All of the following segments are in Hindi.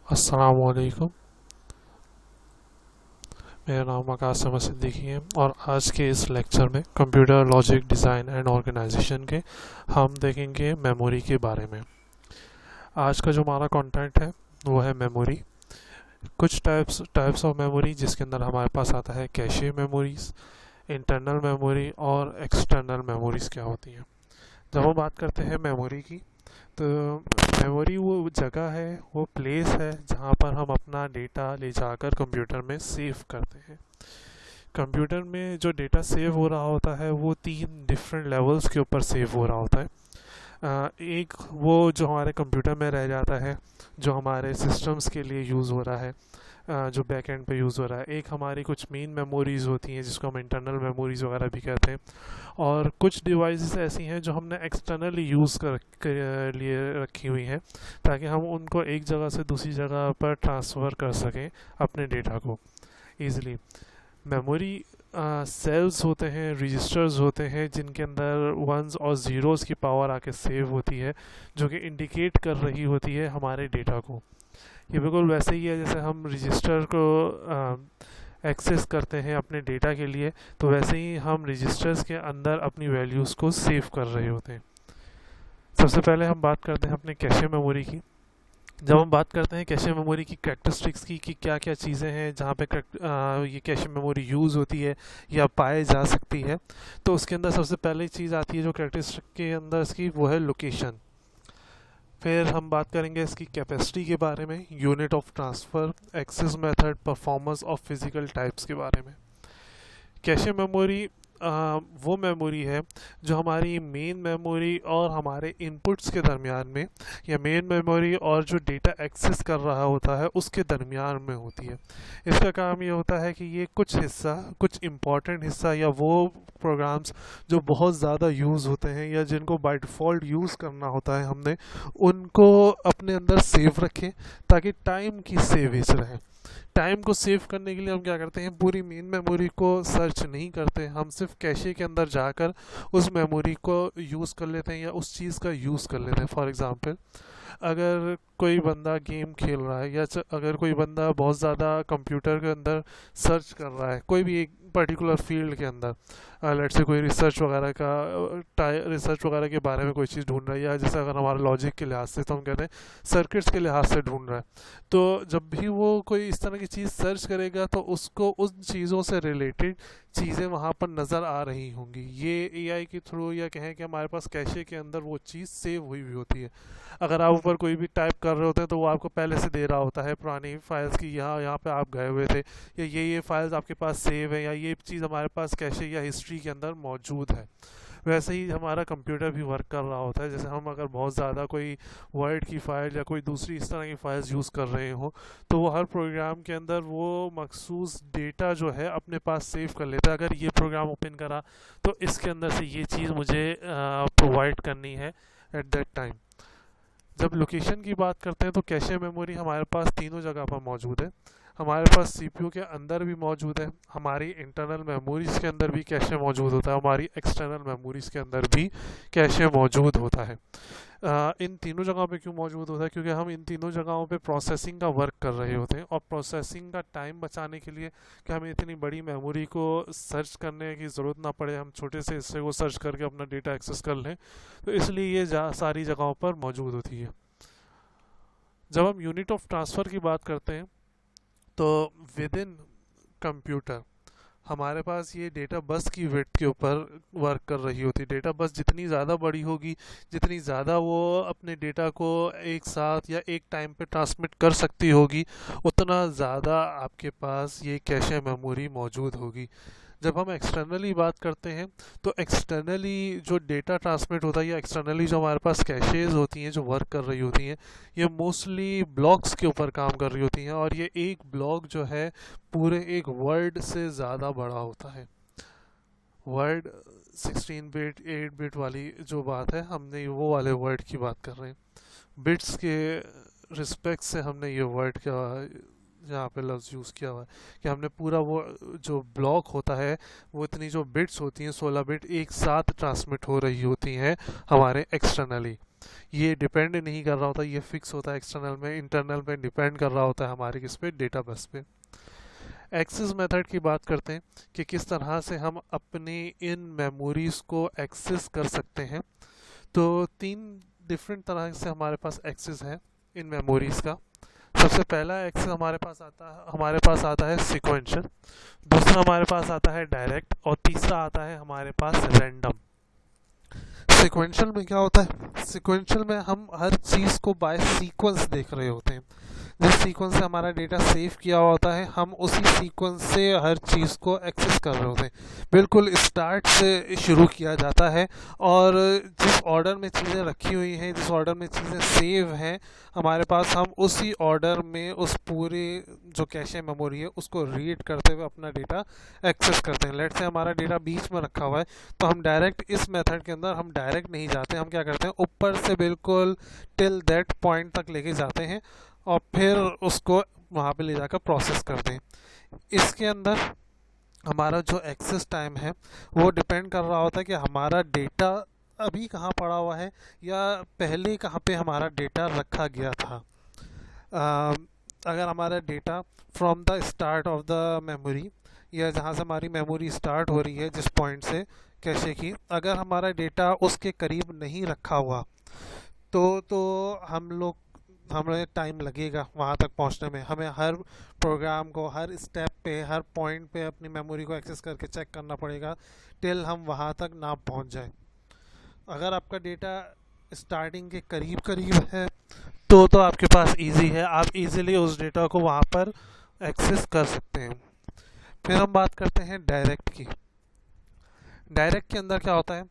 अस्सलामुअलैकुम। मेरा नाम आकाश अहमद सिद्दीकी है और आज के इस लेक्चर में computer logic design and organisation के हम देखेंगे मेमोरी के बारे में। आज का जो हमारा कंटेंट है वो है मेमोरी। कुछ टाइप्स ऑफ मेमोरी जिसके अंदर हमारे पास आता है कैशे मेमोरीज, इंटरनल मेमोरी और एक्सटर्नल मेमोरीज क्या होती हैं। जब हम बात करते हैं मेमोरी की, तो मेमोरी वो जगह है, वो प्लेस है जहाँ पर हम अपना डेटा ले जाकर कंप्यूटर में सेव करते हैं। कंप्यूटर में जो डेटा सेव हो रहा होता है वो 3 डिफरेंट लेवल्स के ऊपर सेव हो रहा होता है। एक वो जो हमारे कंप्यूटर में रह जाता है, जो हमारे सिस्टम्स के लिए यूज़ हो रहा है, जो बैक एंड पे यूज़ हो रहा है। एक हमारी कुछ मेन मेमोरीज़ होती हैं जिसको हम इंटरनल मेमोरीज़ वगैरह भी कहते हैं। और कुछ डिवाइसेस ऐसी हैं जो हमने एक्सटर्नली यूज़ कर लिए रखी हुई हैं ताकि हम उनको एक जगह से दूसरी जगह पर ट्रांसफ़र कर सकें अपने डेटा को ईज़िली। मेमोरी सेल्स होते हैं, रजिस्टर्स होते हैं जिनके अंदर वंस और ज़ीरोज़ की पावर आके सेव होती है, जो कि इंडिकेट कर रही होती है हमारे डेटा को। ये बिल्कुल वैसे ही है जैसे हम रजिस्टर को एक्सेस करते हैं अपने डेटा के लिए, तो वैसे ही हम रजिस्टर्स के अंदर अपनी वैल्यूज़ को सेव कर रहे होते हैं। सबसे पहले हम बात करते हैं अपने कैशे मेमोरी की। जब हम बात करते हैं कैशे मेमोरी की कैरेक्टरिस्टिक्स की कि क्या क्या चीज़ें हैं जहाँ पे ये कैशे मेमोरी यूज़ होती है या पाए जा सकती है, तो उसके अंदर सबसे पहली चीज़ आती है जो कैरेक्टरिस्टिक के अंदर इसकी, वो है लोकेशन। फिर हम बात करेंगे इसकी कैपेसिटी के बारे में, unit of transfer, access method, performance of physical types के बारे में। कैशे मेमोरी वो मेमोरी है जो हमारी मेन मेमोरी और हमारे इनपुट्स के दरमियान में, या मेन मेमोरी और जो डेटा एक्सेस कर रहा होता है उसके दरमियान में होती है। इसका काम ये होता है कि ये कुछ हिस्सा, कुछ इम्पॉर्टेंट हिस्सा या वो प्रोग्राम्स जो बहुत ज़्यादा यूज़ होते हैं या जिनको बाय डिफ़ॉल्ट यूज़ करना होता है हमने, उनको अपने अंदर सेव रखें ताकि टाइम की सेवेज रहे। टाइम को सेव करने के लिए हम क्या करते हैं, पूरी मेन मेमोरी को सर्च नहीं करते, हम सिर्फ कैशे के अंदर जाकर उस मेमोरी को यूज़ कर लेते हैं या उस चीज़ का यूज़ कर लेते हैं। फॉर एग्ज़ाम्पल, अगर कोई बंदा गेम खेल रहा है या अगर कोई बंदा बहुत ज़्यादा कंप्यूटर के अंदर सर्च कर रहा है कोई भी एक पर्टिकुलर फील्ड के अंदर, लेट से कोई रिसर्च वगैरह के बारे में कोई चीज़ ढूंढ रहा है, या जैसे अगर हमारे लॉजिक के लिहाज से तो हम कहते हैं सर्किट्स के लिहाज से ढूंढ रहा है, तो जब भी वो कोई इस तरह की चीज़ सर्च करेगा तो उसको उन चीज़ों से रिलेटेड चीज़ें वहाँ पर नज़र आ रही होंगी। ये एआई के थ्रू, या कहें कि हमारे पास कैशे के अंदर वो चीज़ सेव हुई हुई होती है। अगर आप ऊपर कोई भी टाइप कर रहे होते हैं तो वो आपको पहले से दे रहा होता है पुरानी फाइल्स की, यहाँ यहाँ पे आप गए हुए थे, या ये फाइल्स आपके पास सेव है, या ये चीज़ हमारे पास कैशे या हिस्ट्री के अंदर मौजूद है। वैसे ही हमारा कंप्यूटर भी वर्क कर रहा होता है। जैसे हम अगर बहुत ज़्यादा कोई वर्ड की फ़ाइल या कोई दूसरी इस तरह की फाइल्स यूज़ कर रहे हो, तो वो हर प्रोग्राम के अंदर वो मखसूस डेटा जो है अपने पास सेव कर लेता है। अगर ये प्रोग्राम ओपन करा तो इसके अंदर से ये चीज़ मुझे प्रोवाइड करनी है एट दैट टाइम। जब लोकेशन की बात करते हैं तो कैशे मेमोरी हमारे पास तीनों जगह पर मौजूद है। हमारे पास सीपीयू के अंदर भी मौजूद है, हमारी इंटरनल मेमोरीज़ के अंदर भी कैशे मौजूद होता है, हमारी एक्सटर्नल मेमोरीज़ के अंदर भी कैशे मौजूद होता है। इन तीनों जगहों पे क्यों मौजूद होता है? क्योंकि हम इन तीनों जगहों पे प्रोसेसिंग का वर्क कर रहे होते हैं, और प्रोसेसिंग का टाइम बचाने के लिए कि हमें इतनी बड़ी मेमोरी को सर्च करने की ज़रूरत ना पड़े, हम छोटे से हिस्से को सर्च करके अपना डेटा एक्सेस कर लें, तो इसलिए ये सारी जगहों पर मौजूद होती है। जब हम यूनिट ऑफ ट्रांसफ़र की बात करते हैं तो विद इन कंप्यूटर हमारे पास ये डेटा बस की विड्थ के ऊपर वर्क कर रही होती है। डेटा बस जितनी ज़्यादा बड़ी होगी, जितनी ज़्यादा वो अपने डेटा को एक साथ या एक टाइम पे ट्रांसमिट कर सकती होगी, उतना ज़्यादा आपके पास ये कैशे मेमोरी मौजूद होगी। जब हम एक्सटर्नली बात करते हैं तो एक्सटर्नली जो डेटा ट्रांसमिट होता है, या एक्सटर्नली जो हमारे पास कैशेज़ होती हैं जो वर्क कर रही होती हैं, ये मोस्टली ब्लॉक्स के ऊपर काम कर रही होती हैं, और ये एक ब्लॉक जो है पूरे एक वर्ड से ज़्यादा बड़ा होता है। वर्ड 16 बिट 8 बिट वाली जो बात है, हमने वो वाले वर्ड की बात कर रहे हैं। बिट्स के रिस्पेक्ट से हमने ये वर्ड का यहाँ पे लफ्ज़ यूज़ किया हुआ है कि हमने पूरा वो जो ब्लॉक होता है, वो इतनी जो बिट्स होती हैं 16 बिट एक साथ ट्रांसमिट हो रही होती हैं हमारे एक्सटर्नली। ये डिपेंड नहीं कर रहा होता, ये फिक्स होता है एक्सटर्नल में, इंटरनल में डिपेंड कर रहा होता है हमारे किस पे, डेटा बस पे। एक्सेस मेथड की बात करते हैं कि किस तरह से हम अपनी इन मेमोरीज को एक्सेस कर सकते हैं। तो तीन डिफरेंट तरह से हमारे पास एक्सेस है इन मेमोरीज का। सबसे पहला एक्सेस हमारे पास आता है सिक्वेंशियल, दूसरा हमारे पास आता है डायरेक्ट, और तीसरा आता है हमारे पास रैंडम। सिक्वेंशियल में क्या होता है, सिक्वेंशियल में हम हर चीज़ को बाय सीक्वेंस देख रहे होते हैं। जिस सीक्वेंस से हमारा डेटा सेव किया हुआ होता है, हम उसी सीक्वेंस से हर चीज़ को एक्सेस कर रहे होते हैं। बिल्कुल स्टार्ट से शुरू किया जाता है, और जिस ऑर्डर में चीज़ें रखी हुई हैं, जिस ऑर्डर में चीज़ें सेव हैं हमारे पास, हम उसी ऑर्डर में उस पूरे जो कैशे मेमोरी है उसको रीड करते हुए अपना डेटा एक्सेस करते हैं। लेट से हमारा डेटा बीच में रखा हुआ है, तो हम डायरेक्ट इस मेथड के अंदर हम डायरेक्ट नहीं जाते, हम क्या करते हैं, ऊपर से बिल्कुल टिल दैट पॉइंट तक लेके जाते हैं और फिर उसको वहाँ पे ले जाकर प्रोसेस करते हैं। इसके अंदर हमारा जो एक्सेस टाइम है वो डिपेंड कर रहा होता है कि हमारा डेटा अभी कहाँ पड़ा हुआ है या पहले कहाँ पे हमारा डेटा रखा गया था। अगर हमारा data from the start of the memory, या जहाँ से हमारी मेमोरी स्टार्ट हो रही है जिस पॉइंट से कैशे की, अगर हमारा डेटा उसके करीब नहीं रखा हुआ तो हमें टाइम लगेगा वहाँ तक पहुँचने में। हमें हर प्रोग्राम को हर स्टेप पे, हर पॉइंट पे अपनी मेमोरी को एक्सेस करके चेक करना पड़ेगा टिल हम वहाँ तक ना पहुँच जाए। अगर आपका डेटा स्टार्टिंग के करीब करीब है तो आपके पास इजी है, आप इजीली उस डेटा को वहाँ पर एक्सेस कर सकते हैं। फिर हम बात करते हैं डायरेक्ट की। डायरेक्ट के अंदर क्या होता है,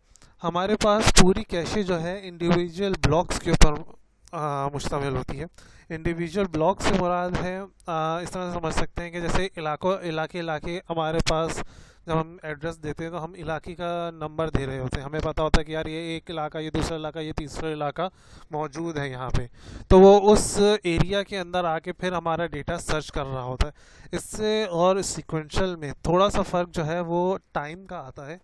हमारे पास पूरी कैशे जो है इंडिविजुअल ब्लॉक्स के ऊपर मुश्तमिल होती है। इंडिविजुअल ब्लॉक से मुराद है, इस तरह से समझ सकते हैं कि जैसे इलाके हमारे पास जब हम एड्रेस देते हैं तो हम इलाके का नंबर दे रहे होते हैं। हमें पता होता है कि यार ये एक इलाका, ये दूसरा इलाका, ये तीसरा इलाका मौजूद है यहाँ पे, तो वो उस एरिया के अंदर आके फिर हमारा डेटा सर्च कर रहा होता है। इससे और सिक्वेंशियल में थोड़ा सा फ़र्क जो है वो टाइम का आता है।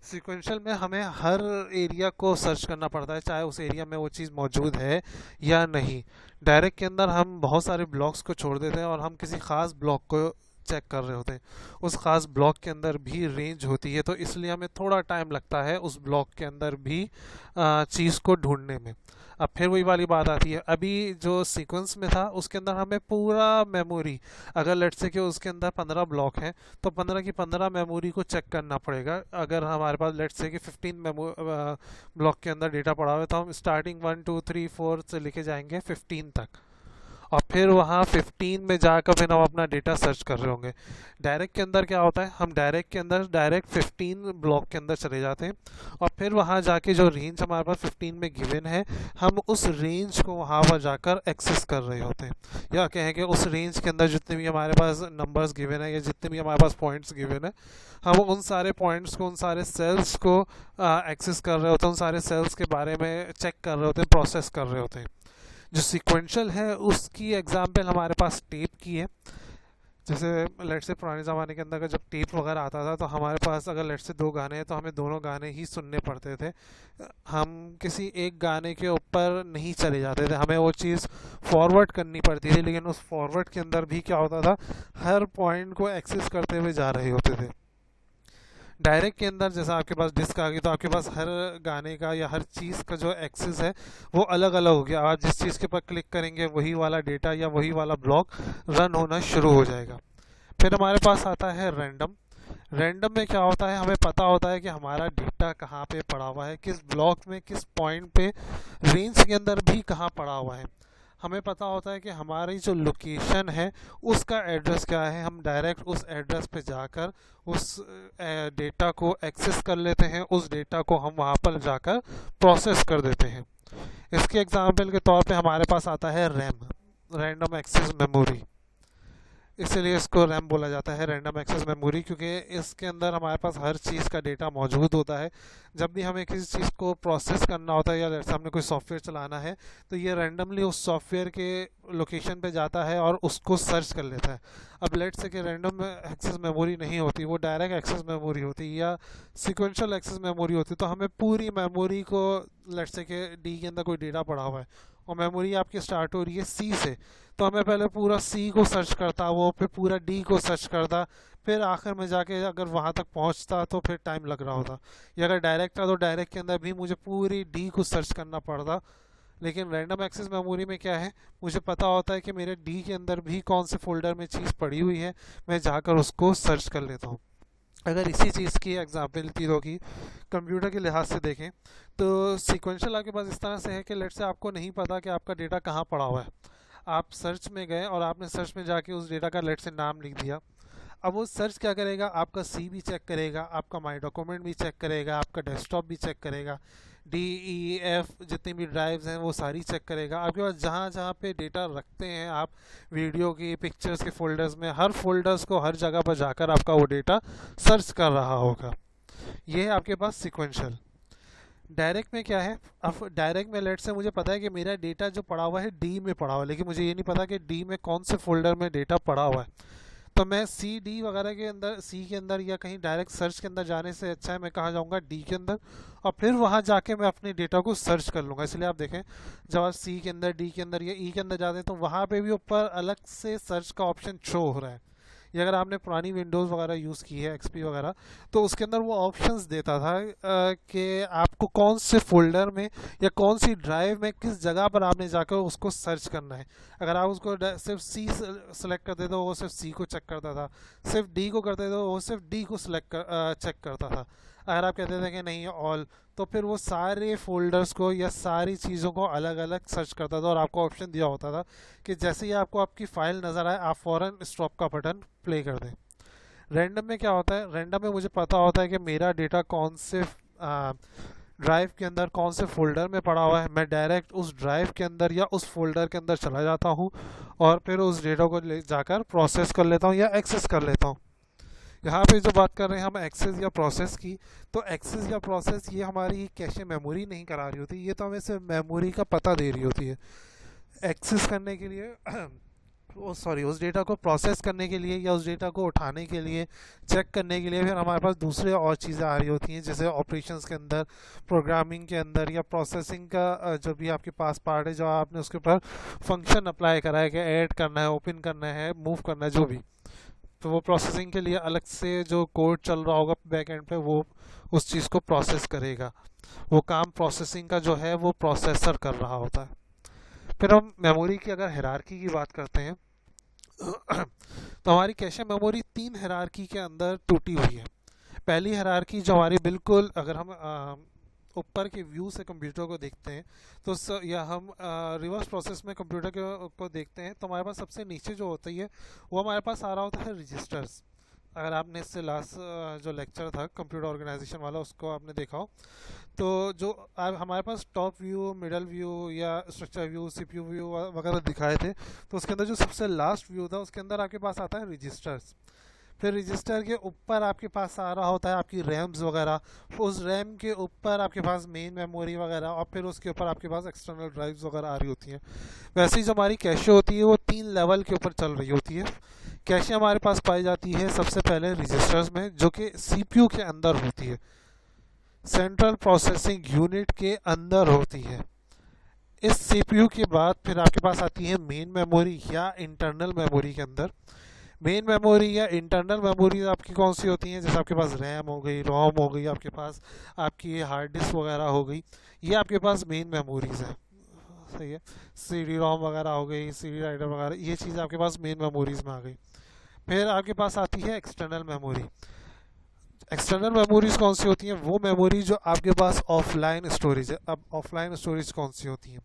सिक्वेंशियल में हमें हर एरिया को सर्च करना पड़ता है, चाहे उस एरिया में वो चीज़ मौजूद है या नहीं। डायरेक्ट के अंदर हम बहुत सारे ब्लॉक्स को छोड़ देते हैं और हम किसी ख़ास ब्लॉक को चेक कर रहे होते हैं। उस ख़ास ब्लॉक के अंदर भी रेंज होती है, तो इसलिए हमें थोड़ा टाइम लगता है उस ब्लॉक के अंदर भी चीज़ को ढूंढने में। अब फिर वही वाली बात आती है, अभी जो सीक्वेंस में था उसके अंदर हमें पूरा मेमोरी, अगर लेट्स से कि उसके अंदर 15 ब्लॉक हैं तो 15 की 15 मेमोरी को चेक करना पड़ेगा। अगर हमारे पास लेट्स से कि 15 ब्लॉक के अंदर डेटा पड़ा हुआ है तो हम स्टार्टिंग 1 2 3 4 से लेके जाएंगे 15 तक, और फिर वहाँ 15 में जाकर फिर हम अपना डेटा सर्च कर रहे होंगे। डायरेक्ट के अंदर क्या होता है, हम डायरेक्ट के अंदर डायरेक्ट 15 ब्लॉक के अंदर चले जाते हैं और फिर वहाँ जाके जो रेंज हमारे पास 15 में गिवन है, हम उस रेंज को वहाँ पर जाकर एक्सेस कर रहे होते हैं। या कहें कि उस रेंज के अंदर जितने भी हमारे पास नंबर्स गिवन है या जितने भी हमारे पास पॉइंट्स गिवन है, हम उन सारे पॉइंट्स को, उन सारे सेल्स को एक्सेस कर रहे होते हैं, उन सारे सेल्स के बारे में चेक कर रहे होते हैं, प्रोसेस कर रहे होते हैं। जो सिक्वेंशियल है उसकी एग्जांपल हमारे पास टेप की है। जैसे लेट से पुराने ज़माने के अंदर जब टेप वगैरह आता था तो हमारे पास अगर लेट से 2 गाने हैं तो हमें दोनों गाने ही सुनने पड़ते थे। हम किसी एक गाने के ऊपर नहीं चले जाते थे, हमें वो चीज़ फॉरवर्ड करनी पड़ती थी। लेकिन उस फॉरवर्ड के अंदर भी क्या होता था, हर पॉइंट को एक्सेस करते हुए जा रहे होते थे। डायरेक्ट के अंदर जैसा आपके पास डिस्क आ गई तो आपके पास हर गाने का या हर चीज़ का जो एक्सेस है वो अलग अलग हो गया। आप जिस चीज़ के ऊपर क्लिक करेंगे वही वाला डेटा या वही वाला ब्लॉक रन होना शुरू हो जाएगा। फिर हमारे पास आता है रैंडम। रैंडम में क्या होता है, हमें पता होता है कि हमारा डेटा कहाँ पे पड़ा हुआ है, किस ब्लॉक में, किस पॉइंट पे, रेंज के अंदर भी कहाँ पड़ा हुआ है। हमें पता होता है कि हमारी जो लोकेशन है उसका एड्रेस क्या है। हम डायरेक्ट उस एड्रेस पे जाकर उस डेटा को एक्सेस कर लेते हैं, उस डेटा को हम वहाँ पर जाकर प्रोसेस कर देते हैं। इसके एग्जांपल के तौर पे हमारे पास आता है रैम, रैंडम एक्सेस मेमोरी। इसलिए इसको रैम बोला जाता है, रैंडम एक्सेस मेमोरी, क्योंकि इसके अंदर हमारे पास हर चीज़ का डेटा मौजूद होता है। जब भी हमें किसी चीज़ को प्रोसेस करना होता है या जैसे हमने कोई सॉफ्टवेयर चलाना है तो ये रैंडमली उस सॉफ्टवेयर के लोकेशन पे जाता है और उसको सर्च कर लेता है। अब लेट से कि रैंडम एक्सेस मेमोरी नहीं होती, वो डायरेक्ट एक्सेस मेमोरी होती है या सिक्वेंशियल एक्सेस मेमोरी होती है, तो हमें पूरी मेमोरी को, लेट से कि डी के अंदर कोई डेटा पड़ा हुआ है और मेमोरी आपकी स्टार्ट हो रही है सी से, तो हमें पहले पूरा सी को सर्च करता वो, फिर पूरा डी को सर्च करता, फिर आखिर में जाके अगर वहाँ तक पहुँचता तो फिर टाइम लग रहा होता। या अगर डायरेक्ट था तो डायरेक्ट के अंदर भी मुझे पूरी डी को सर्च करना पड़ता। लेकिन रैंडम एक्सेस मेमोरी में क्या है, मुझे पता होता है कि मेरे डी के अंदर भी कौन से फोल्डर में चीज़ पड़ी हुई है, मैं जाकर उसको सर्च कर लेता हूँ। अगर इसी चीज़ की एग्जाम्पल तीनों की कंप्यूटर के लिहाज से देखें तो सीक्वेंशियल आपके पास इस तरह से है कि लेट से आपको नहीं पता कि आपका डेटा कहाँ पड़ा हुआ है, आप सर्च में गए और आपने सर्च में जाके उस डेटा का लेट से नाम लिख दिया। अब वो सर्च क्या करेगा, आपका सी भी चेक करेगा, आपका माई डॉक्यूमेंट भी चेक करेगा, आपका डेस्कटॉप भी चेक करेगा, डी ई एफ जितनी भी ड्राइव्स हैं वो सारी चेक करेगा। आपके पास जहाँ जहाँ पे डेटा रखते हैं आप, वीडियो की, पिक्चर्स के फोल्डर्स में, हर फोल्डर्स को हर जगह पर जाकर आपका वो डेटा सर्च कर रहा होगा। ये है आपके पास सिक्वेंशियल। डायरेक्ट में क्या है, अब डायरेक्ट में लेट से मुझे पता है कि मेरा डेटा जो पड़ा हुआ है डी में पड़ा हुआ है, लेकिन मुझे ये नहीं पता कि डी में कौन से फोल्डर में डेटा पड़ा हुआ है। तो मैं सी डी वगैरह के अंदर, सी के अंदर या कहीं डायरेक्ट सर्च के अंदर जाने से अच्छा है मैं कहाँ जाऊँगा, डी के अंदर, और फिर वहाँ जाके मैं अपने डेटा को सर्च कर लूँगा। इसलिए आप देखें जब आप सी के अंदर, डी के अंदर या ई के अंदर जाते हैं तो वहाँ पे भी ऊपर अलग से सर्च का ऑप्शन शो हो रहा है। या अगर आपने पुरानी विंडोज़ वगैरह यूज़ की है, एक्सपी वगैरह, तो उसके अंदर वो ऑप्शंस देता था कि आपको कौन से फोल्डर में या कौन सी ड्राइव में किस जगह पर आपने जाकर उसको सर्च करना है। अगर आप उसको सिर्फ सी सेलेक्ट करते तो वो सिर्फ सी को चेक करता था, सिर्फ डी को करते तो वो सिर्फ डी को चेक करता था। अगर आप कहते थे कि नहीं ऑल, तो फिर वो सारे फोल्डर्स को या सारी चीज़ों को अलग अलग सर्च करता था और आपको ऑप्शन दिया होता था कि जैसे ही आपको आपकी फ़ाइल नज़र आए आप फ़ौरन स्टॉप का बटन प्ले कर दें। रैंडम में क्या होता है, रैंडम में मुझे पता होता है कि मेरा डेटा कौन से ड्राइव के अंदर, कौन से फोल्डर में पड़ा हुआ है, मैं डायरेक्ट उस ड्राइव के अंदर या उस फोल्डर के अंदर चला जाता हूँ और फिर उस डेटा को ले जाकर प्रोसेस कर लेता हूँ या एक्सेस कर लेता हूँ। यहाँ पे जो बात कर रहे हैं हम एक्सेस या प्रोसेस की, तो एक्सेस या प्रोसेस ये हमारी कैशे मेमोरी नहीं करा रही होती, ये तो हमें सिर्फ मेमोरी का पता दे रही होती है। एक्सेस करने के लिए उस डेटा को प्रोसेस करने के लिए या उस डेटा को उठाने के लिए, चेक करने के लिए फिर हमारे पास दूसरे और चीज़ें आ रही होती हैं, जैसे ऑपरेशंस के अंदर, प्रोग्रामिंग के अंदर या प्रोसेसिंग का जो भी आपके पास पार्ट है, जो आपने उसके ऊपर फंक्शन अप्लाई करा है कि ऐड करना है, ओपन करना है, मूव करना है, जो भी, तो वो प्रोसेसिंग के लिए अलग से जो कोड चल रहा होगा बैक एंड पे, वो उस चीज़ को प्रोसेस करेगा। वो काम प्रोसेसिंग का जो है वो प्रोसेसर कर रहा होता है। फिर हम मेमोरी की अगर हायरार्की की बात करते हैं तो हमारी कैशे मेमोरी 3 हायरार्की के अंदर टूटी हुई है। पहली हायरार्की जो हमारी बिल्कुल, अगर हम ऊपर के व्यू से कंप्यूटर को देखते हैं तो या हम रिवर्स प्रोसेस में कंप्यूटर को देखते हैं तो हमारे पास सबसे नीचे जो होती है वो हमारे पास आ रहा होता है रजिस्टर्स। अगर आपने इससे लास्ट जो लेक्चर था कंप्यूटर ऑर्गेनाइजेशन वाला उसको आपने देखा हो, तो जो हमारे पास टॉप व्यू, मिडल व्यू या स्ट्रक्चर व्यू, सीपीयू व्यू वगैरह दिखाए थे, तो उसके अंदर जो सबसे लास्ट व्यू था उसके अंदर आपके पास आता है रजिस्टर्स। फिर रजिस्टर के ऊपर आपके पास आ रहा होता है आपकी रैम्स वगैरह, उस रैम के ऊपर आपके पास मेन मेमोरी वगैरह, और फिर उसके ऊपर आपके पास एक्सटर्नल ड्राइव्स वगैरह आ रही होती हैं। वैसे ही जो हमारी कैशे होती है वो 3 लेवल के ऊपर चल रही होती है। कैशे हमारे पास पाई जाती है सबसे पहले रजिस्टर्स में, जो कि सीपीयू के अंदर होती है, सेंट्रल प्रोसेसिंग यूनिट के अंदर होती है। इस सीपीयू के बाद फिर आपके पास आती है मेन मेमोरी या इंटरनल मेमोरी के अंदर। मेन मेमोरी या इंटरनल मेमोरी आपकी कौन सी होती हैं, जैसे आपके पास रैम हो गई, रोम हो गई, आपके पास आपकी हार्ड डिस्क वगैरह हो गई, ये आपके पास मेन मेमोरीज है। सही है, सीडी रोम वगैरह हो गई, सीडी राइडर वगैरह, ये चीज़ आपके पास मेन मेमोरीज में आ गई। फिर आपके पास आती है एक्सटर्नल मेमोरी। एक्सटर्नल मेमोरीज कौन सी होती हैं, वो मेमोरी जो आपके पास ऑफलाइन स्टोरेज है। अब ऑफलाइन स्टोरेज कौन सी होती हैं,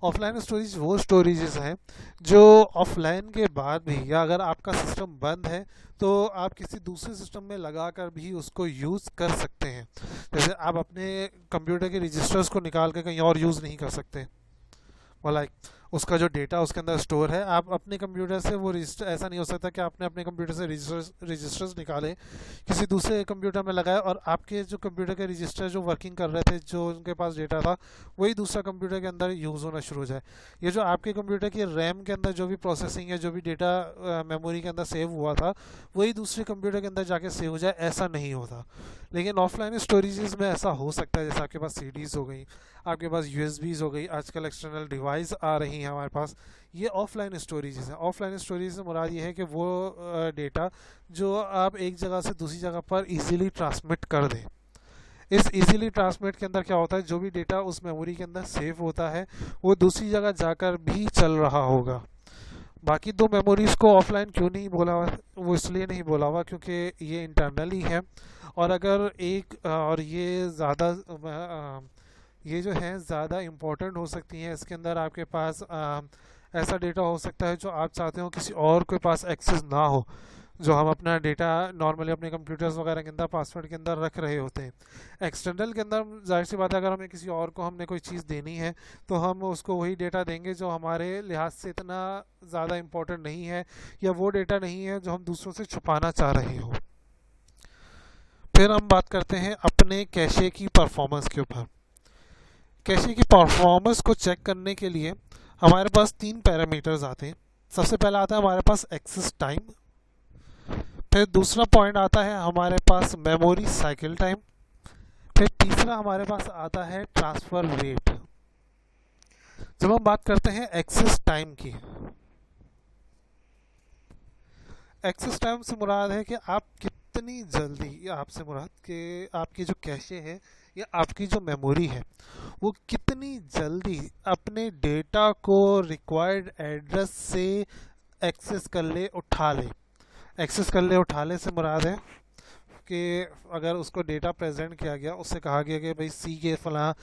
ऑफलाइन स्टोरेज वो स्टोरेजेस हैं जो ऑफलाइन के बाद भी, या अगर आपका सिस्टम बंद है तो आप किसी दूसरे सिस्टम में लगा कर भी उसको यूज़ कर सकते हैं। जैसे आप अपने कंप्यूटर के रजिस्टर्स को निकाल कर कहीं और यूज़ नहीं कर सकते, लाइक उसका जो डेटा उसके अंदर स्टोर है, आप अपने कंप्यूटर से वो रजिस्टर, ऐसा नहीं हो सकता कि आपने अपने कंप्यूटर से रजिस्टर्स निकाले, किसी दूसरे कंप्यूटर में लगाए और आपके जो कंप्यूटर के रजिस्टर जो वर्किंग कर रहे थे, जो उनके पास डेटा था, वही दूसरा कंप्यूटर के अंदर यूज़ होना शुरू हो जाए। ये जो आपके कंप्यूटर की रैम के अंदर जो भी प्रोसेसिंग है, जो भी डेटा मेमोरी के अंदर सेव हुआ था, वही दूसरे कंप्यूटर के अंदर जाके सेव हो जाए, ऐसा नहीं होता। लेकिन ऑफलाइन स्टोरेजेस में ऐसा हो सकता है, जैसे आपके पास सीडीज़ हो गई, आपके पास यूएसबीज़ हो गई, आजकल एक्सटर्नल डिवाइस आ रही हैं हमारे पास, ये ऑफलाइन स्टोरेजेस हैं। ऑफलाइन स्टोरेज से मुराद ये है कि वो डेटा जो आप एक जगह से दूसरी जगह पर इजीली ट्रांसमिट कर दें। इस इजीली ट्रांसमिट के अंदर क्या होता है, जो भी डेटा उस मेमोरी के अंदर सेव होता है वो दूसरी जगह जाकर भी चल रहा होगा। बाकी दो मेमोरीज़ को ऑफलाइन क्यों नहीं बोला हुआ, वो इसलिए नहीं बोला हुआ क्योंकि ये इंटरनली है, और अगर एक और ये ज़्यादा ये जो है ज़्यादा इम्पोर्टेंट हो सकती हैं। इसके अंदर आपके पास ऐसा डेटा हो सकता है जो आप चाहते हो किसी और के पास एक्सेस ना हो, जो हम अपना डेटा नॉर्मली अपने कंप्यूटर्स वगैरह के अंदर पासवर्ड के अंदर रख रहे होते हैं। एक्सटर्नल के अंदर जाहिर सी बात है, अगर हमें किसी और को हमने कोई चीज़ देनी है तो हम उसको वही डेटा देंगे जो हमारे लिहाज से इतना ज़्यादा इम्पोर्टेंट नहीं है, या वो डेटा नहीं है जो हम दूसरों से छुपाना चाह रहे हो। फिर हम बात करते हैं अपने कैशे की परफॉर्मेंस के ऊपर। कैशे की परफॉर्मेंस को चेक करने के लिए हमारे पास तीन पैरामीटर्स आते हैं। सबसे पहला आता है हमारे पास एक्सेस टाइम, फिर दूसरा पॉइंट आता है हमारे पास मेमोरी साइकिल टाइम, फिर तीसरा हमारे पास आता है ट्रांसफ़र रेट। जब हम बात करते हैं एक्सेस टाइम की, एक्सेस टाइम से मुराद है कि आप कितनी जल्दी, आपसे मुराद कि आपकी जो कैशे है या आपकी जो मेमोरी है वो कितनी जल्दी अपने डेटा को रिक्वायर्ड एड्रेस से एक्सेस कर ले, उठा ले। एक्सेस कर ले, उठा ले से मुराद है कि अगर उसको डेटा प्रेजेंट किया गया, उससे कहा गया कि भाई सी के फ़लाँ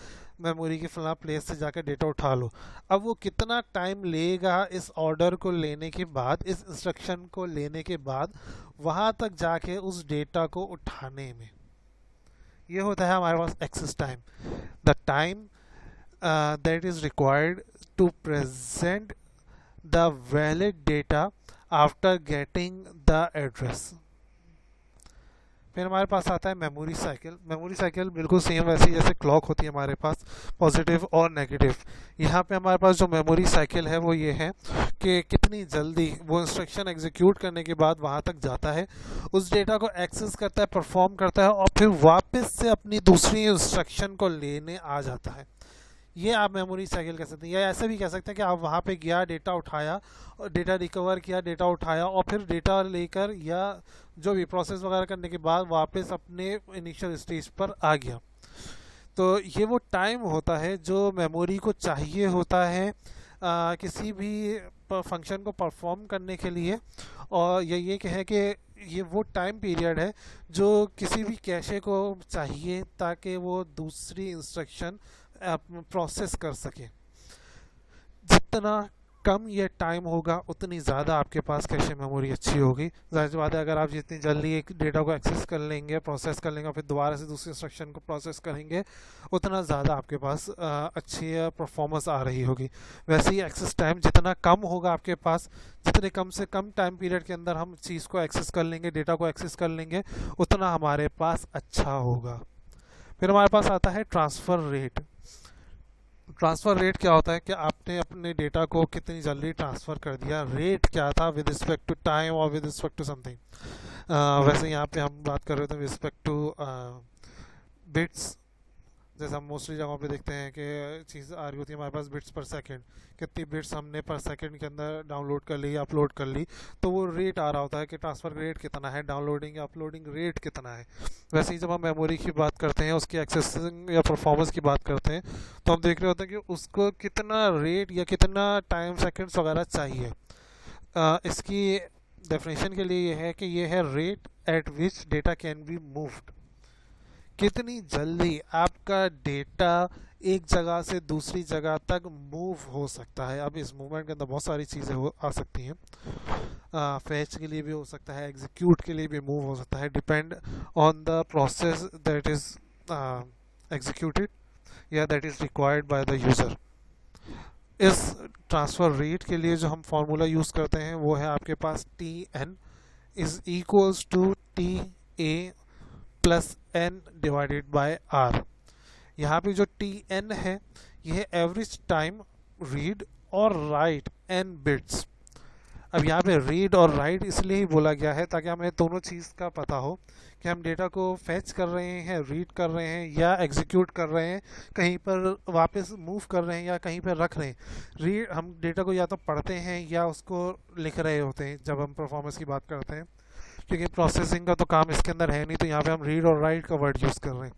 मेमोरी के फ़लाँ प्लेस से जाकर डेटा उठा लो, अब वो कितना टाइम लेगा इस ऑर्डर को लेने के बाद, इस इंस्ट्रक्शन को लेने के बाद वहाँ तक जाके उस डेटा को उठाने में, ये होता है हमारे पास access time. The time that is required to present the valid data after getting the address. फिर हमारे पास आता है मेमोरी साइकिल। मेमोरी साइकिल बिल्कुल सेम वैसी जैसे क्लॉक होती है हमारे पास, पॉजिटिव और नेगेटिव। यहाँ पे हमारे पास जो मेमोरी साइकिल है वो ये है कि कितनी जल्दी वो इंस्ट्रक्शन एग्जीक्यूट करने के बाद वहाँ तक जाता है, उस डेटा को एक्सेस करता है, परफॉर्म करता है, और फिर वापस से अपनी दूसरी इंस्ट्रक्शन को लेने आ जाता है। ये आप मेमोरी साइकिल कह सकते हैं, या ऐसे भी कह सकते हैं कि आप वहाँ पे गया, डेटा उठाया, और डेटा रिकवर किया, डेटा उठाया, और फिर डेटा लेकर या जो भी प्रोसेस वगैरह करने के बाद वापस अपने इनिशियल स्टेज पर आ गया। तो ये वो टाइम होता है जो मेमोरी को चाहिए होता है किसी भी फंक्शन को परफॉर्म करने के लिए, और ये कहें कि ये वो टाइम पीरियड है जो किसी भी कैशे को चाहिए ताकि वो दूसरी इंस्ट्रक्शन प्रोसेस कर सके। जितना कम ये टाइम होगा उतनी ज़्यादा आपके पास कैशे मेमोरी अच्छी होगी। जाहिर सी बात है, अगर आप जितनी जल्दी एक डेटा को एक्सेस कर लेंगे, प्रोसेस कर लेंगे, और फिर दोबारा से दूसरी इंस्ट्रक्शन को प्रोसेस करेंगे, उतना ज़्यादा आपके पास अच्छी परफॉर्मेंस आ रही होगी। वैसे ही एक्सेस टाइम जितना कम होगा आपके पास, जितने कम से कम टाइम पीरियड के अंदर हम चीज़ को एक्सेस कर लेंगे, डेटा को एक्सेस कर लेंगे, उतना हमारे पास अच्छा होगा। फिर हमारे पास आता है ट्रांसफ़र रेट। ट्रांसफ़र रेट क्या होता है कि आपने अपने डेटा को कितनी जल्दी ट्रांसफ़र कर दिया। रेट क्या था, विद रिस्पेक्ट टू टाइम और विद रिस्पेक्ट टू समथिंग। वैसे यहाँ पे हम बात कर रहे थे विद रिस्पेक्ट टू बिट्स, जैसे हम मोस्टली जगहों पे देखते हैं कि चीज़ आ रही होती है हमारे पास बिट्स पर सेकंड, कितनी बिट्स हमने पर सेकंड के अंदर डाउनलोड कर ली या अपलोड कर ली, तो वो रेट आ रहा होता है कि ट्रांसफ़र रेट कितना है, डाउनलोडिंग या अपलोडिंग रेट कितना है। वैसे ही जब हम मेमोरी की बात करते हैं, उसकी एक्सेसिंग या परफॉर्मेंस की बात करते हैं, तो हम देख रहे होते हैं कि उसको कितना रेट या कितना टाइम सेकेंड्स वगैरह चाहिए। इसकी डेफिनेशन के लिए ये है कि ये है rate at which data can be moved. कितनी जल्दी आपका डेटा एक जगह से दूसरी जगह तक मूव हो सकता है। अब इस मूवमेंट के अंदर बहुत सारी चीज़ें आ सकती हैं, फैच के लिए भी हो सकता है, एग्जीक्यूट के लिए भी मूव हो सकता है, depend on the process that is executed या that is required by the user. इस ट्रांसफ़र रेट के लिए जो हम फार्मूला यूज़ करते हैं वो है आपके पास T N is equals to T A plus N divided by R. यहाँ पे जो टी एन है ये है एवरेज टाइम रीड और राइट एन बिट्स। अब यहाँ पे रीड और राइट इसलिए ही बोला गया है ताकि हमें दोनों चीज़ का पता हो कि हम डेटा को फैच कर रहे हैं, रीड कर रहे हैं या एग्जीक्यूट कर रहे हैं, कहीं पर वापस मूव कर रहे हैं या कहीं पर रख रहे हैं। रीड हम डेटा को या तो पढ़ते हैं या उसको लिख रहे होते हैं जब हम परफॉर्मेंस की बात करते हैं, क्योंकि प्रोसेसिंग का तो काम इसके अंदर है नहीं, तो यहाँ पे हम रीड और राइट का वर्ड यूज़ कर रहे हैं।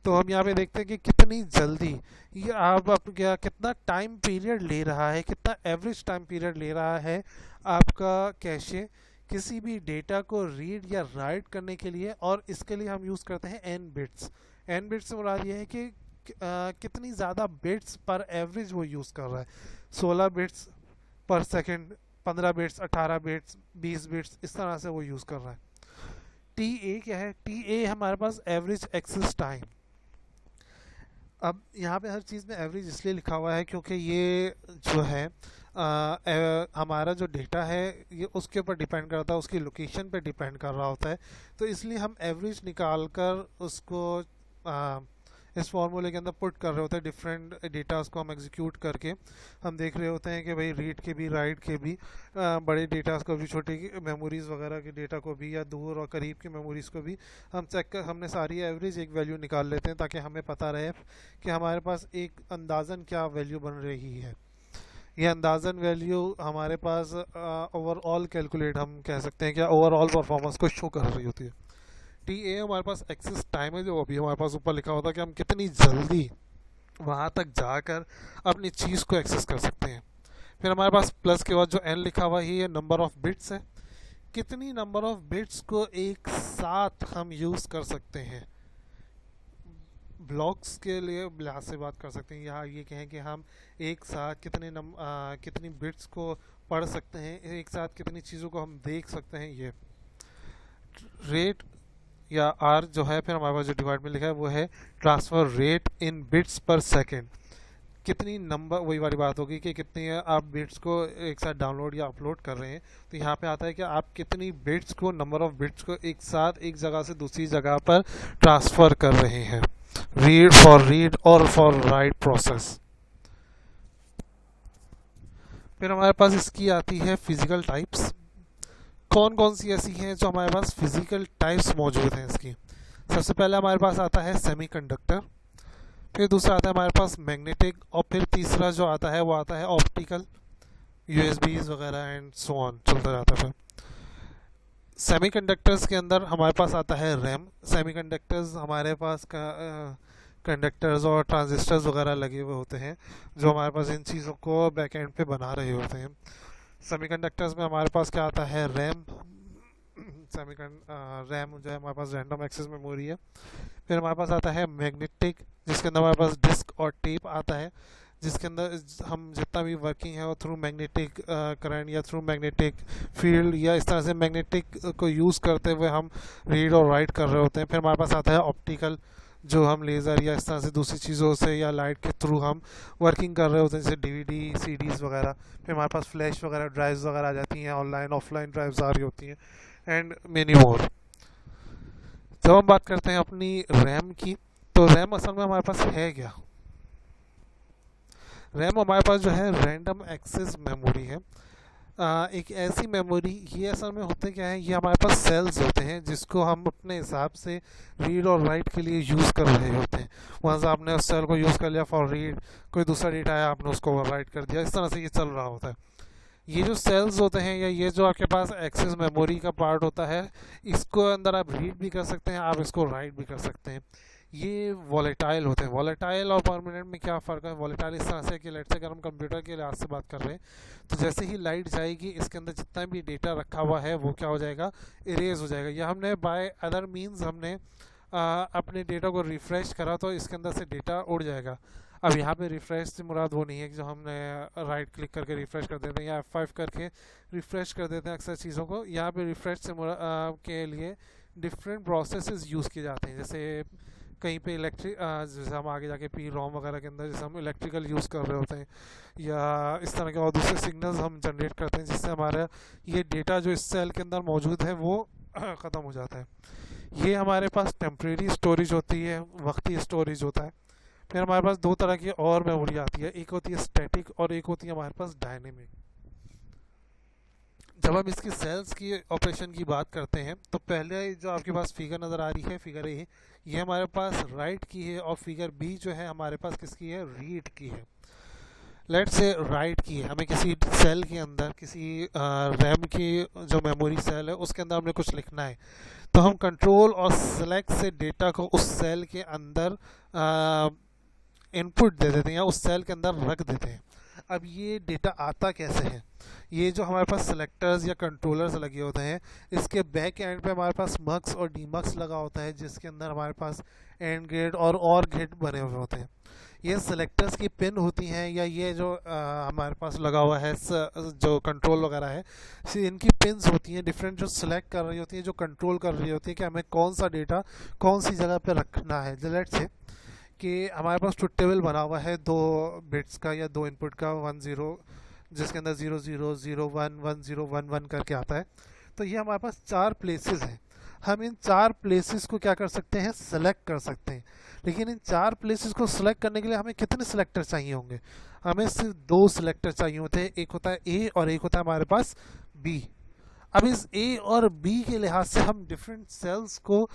तो हम यहाँ पे देखते हैं कि कितनी जल्दी ये आप क्या कितना टाइम पीरियड ले रहा है, कितना एवरेज टाइम पीरियड ले रहा है आपका कैशे किसी भी डेटा को रीड या राइट करने के लिए। और इसके लिए हम यूज़ करते हैं एन बिट्स। एन बिट्स से मुराद ये है कि कितनी ज़्यादा बिट्स पर एवरेज वो यूज़ कर रहा है। 16 बिट्स पर सेकेंड, 15 बिट्स, 18 बिट्स, 20 बिट्स, इस तरह से वो यूज़ कर रहा है। टी ए क्या है? टी ए हमारे पास एवरेज एक्सेस टाइम। अब यहाँ पे हर चीज़ में एवरेज इसलिए लिखा हुआ है क्योंकि ये जो है हमारा जो डेटा है ये उसके ऊपर डिपेंड करता है, उसकी लोकेशन पे डिपेंड कर रहा होता है। तो इसलिए हम एवरेज निकाल कर उसको इस फार्मूले के अंदर पुट कर रहे होते हैं। डिफरेंट डेटा को हम एग्जीक्यूट करके हम देख रहे होते हैं कि भाई रीड के भी राइट के भी बड़े डेटा को भी, छोटी मेमोरीज वगैरह के डेटा को भी या दूर और करीब की मेमोरीज़ को भी हम चेक कर हमने सारी एवरेज एक वैल्यू निकाल लेते हैं ताकि हमें पता रहे कि हमारे पास एक अंदाज़न क्या वैल्यू बन रही है। ये अंदाज़न वैल्यू हमारे पास ओवरऑल कैलकुलेट हम कह सकते हैं कि ओवरऑल परफॉर्मेंस को शो कर रही होती है। टी ए हमारे पास एक्सेस टाइम है, जो अभी हमारे पास ऊपर लिखा होता है कि हम कितनी जल्दी वहाँ तक जाकर अपनी चीज़ को एक्सेस कर सकते हैं। फिर हमारे पास प्लस के बाद जो एन लिखा हुआ है ये नंबर ऑफ़ बिट्स है, कितनी नंबर ऑफ़ बिट्स को एक साथ हम यूज़ कर सकते हैं। ब्लॉक्स के लिए लिहाज से बात कर सकते हैं, यहाँ ये कहें कि हम एक साथ कितनी बिट्स को पढ़ सकते हैं, एक साथ कितनी चीज़ों को हम देख सकते हैं। ये रेट या आर जो है, फिर हमारे पास जो डिवाइड में लिखा है वो है ट्रांसफ़र रेट इन बिट्स पर सेकेंड। कितनी नंबर, वही वाली बात होगी कि कितनी आप बिट्स को एक साथ डाउनलोड या अपलोड कर रहे हैं। तो यहाँ पे आता है कि आप कितनी बिट्स को, नंबर ऑफ़ बिट्स को एक साथ एक जगह से दूसरी जगह पर ट्रांसफ़र कर रहे हैं, रीड और फॉर राइट प्रोसेस। फिर हमारे पास इसकी आती है फिजिकल टाइप्स। कौन कौन सी ऐसी हैं जो हमारे पास फिजिकल टाइप्स मौजूद हैं इसकी? सबसे पहले हमारे पास आता है सेमीकंडक्टर, फिर दूसरा आता है हमारे पास मैग्नेटिक, और फिर तीसरा जो आता है वो आता है ऑप्टिकल, यूएसबीज वगैरह एंड सो ऑन, चलता जाता है। सेमीकंडक्टर्स के अंदर हमारे पास आता है रैम। सेमीकंडक्टर्स हमारे पास कंडक्टर्स और ट्रांजिस्टर्स वगैरह लगे हुए होते हैं जो हमारे पास इन चीज़ों को बैक एंड पे बना रहे होते हैं। सेमीकंडक्टर्स में हमारे पास क्या आता है? रैम। रैम जो है हमारे पास रैंडम एक्सेस मेमोरी है। फिर हमारे पास आता है मैग्नेटिक, जिसके अंदर हमारे पास डिस्क और टेप आता है, जिसके अंदर हम जितना भी वर्किंग है वो थ्रू मैग्नेटिक करंट या थ्रू मैग्नेटिक फील्ड या इस तरह से मैग्नेटिक को यूज़ करते हुए हम रीड और राइट कर रहे होते हैं। फिर हमारे पास आता है ऑप्टिकल, जो हम लेज़र या इस तरह से दूसरी चीज़ों से या लाइट के थ्रू हम वर्किंग कर रहे होते हैं, जैसे डीवीडी, सीडीज़ वगैरह। फिर हमारे पास फ्लैश वगैरह ड्राइव्स वगैरह आ जाती हैं, ऑनलाइन ऑफलाइन ड्राइव्स आ रही होती हैं, एंड मेनी मोर। जब हम बात करते हैं अपनी रैम की, तो रैम असल में हमारे पास है क्या? रैम हमारे पास जो है रैंडम एक्सेस मेमोरी है। एक ऐसी मेमोरी, ये असल में होते क्या है, ये हमारे पास सेल्स होते हैं जिसको हम अपने हिसाब से रीड और राइट के लिए यूज़ कर रहे होते हैं। वहाँ से आपने उस सेल को यूज़ कर लिया फॉर रीड, कोई दूसरा डेटा आया आपने उसको राइट कर दिया, इस तरह से ये चल रहा होता है। ये जो सेल्स होते हैं या ये जो आपके पास एक्सेस मेमोरी का पार्ट होता है, इसको अंदर आप रीड भी कर सकते हैं, आप इसको राइट भी कर सकते हैं। ये वॉलेटाइल होते हैं। वॉलेटाइल और परमानेंट में क्या फ़र्क है? वॉलेटाइल इस तरह से कि लेट से अगर हम कंप्यूटर के लिहाज से बात कर रहे हैं तो जैसे ही लाइट जाएगी इसके अंदर जितना भी डेटा रखा हुआ है वो क्या हो जाएगा? इरेज हो जाएगा। या हमने बाय अदर मीन्स हमने अपने डेटा को रिफ़्रेश करा तो इसके अंदर से डेटा उड़ जाएगा। अब यहाँ पे रिफ़्रेश से मुराद वो नहीं है कि जो हमने राइट क्लिक करके रिफ़्रेश कर देते हैं या F5 करके रिफ़्रेश कर देते हैं अक्सर चीज़ों को। यहाँ पे रिफ़्रेश से के लिए डिफरेंट प्रोसेसेस यूज़ किए जाते हैं, जैसे कहीं पे इलेक्ट्रिक जैसे हम आगे जाके पी रोम वगैरह के अंदर जैसे हम इलेक्ट्रिकल यूज़ कर रहे होते हैं या इस तरह के और दूसरे सिग्नल्स हम जनरेट करते हैं जिससे हमारा ये डेटा जो इस सेल के अंदर मौजूद है वो ख़त्म हो जाता है। ये हमारे पास टेम्प्रेरी स्टोरेज होती है, वक्ती स्टोरेज होता है। फिर हमारे पास दो तरह की और मेमोरी आती है, एक होती है स्टैटिक और एक होती है हमारे पास डायनेमिक। जब हम इसकी सेल्स की ऑपरेशन की बात करते हैं तो पहले जो आपके पास फिगर नज़र आ रही है, फिगर ए, ये हमारे पास राइट की है और फिगर बी जो है हमारे पास किसकी है, रीड की है। लेट्स से राइट की है, हमें किसी सेल के अंदर किसी रैम की जो मेमोरी सेल है उसके अंदर हमने कुछ लिखना है, तो हम कंट्रोल और सेलेक्ट से डेटा को उस सेल के अंदर इनपुट दे देते हैं या उस सेल के अंदर रख देते हैं। अब ये डेटा आता कैसे है, ये जो हमारे पास सेलेक्टर्स या कंट्रोलर्स लगे होते हैं इसके बैक एंड पे हमारे पास मक्स और डीमक्स लगा होता है जिसके अंदर हमारे पास एंड गेट और गेट बने हुए होते हैं। ये सेलेक्टर्स की पिन होती हैं या ये जो हमारे पास लगा हुआ है जो कंट्रोल वगैरह है, इनकी पिन्स होती हैं डिफरेंट, जो सेलेक्ट कर रही होती हैं, जो कंट्रोल कर रही होती है कि हमें कौन सा डेटा कौन सी जगह पे रखना है। लेट्स से कि हमारे पास ट्रुथ टेबल बना हुआ है दो बिट्स का या दो इनपुट का 10, जिसके अंदर 00011011 करके आता है। तो ये हमारे पास 4 प्लेसेस हैं, हम इन 4 प्लेसेस को क्या कर सकते हैं, सेलेक्ट कर सकते हैं। लेकिन इन 4 प्लेसेस को सिलेक्ट करने के लिए हमें कितने सिलेक्टर चाहिए होंगे, हमें सिर्फ 2 सिलेक्टर चाहिए होते हैं, एक होता है ए और एक होता है हमारे पास बी। अब इस ए और बी के लिहाज से हम डिफरेंट सेल्स को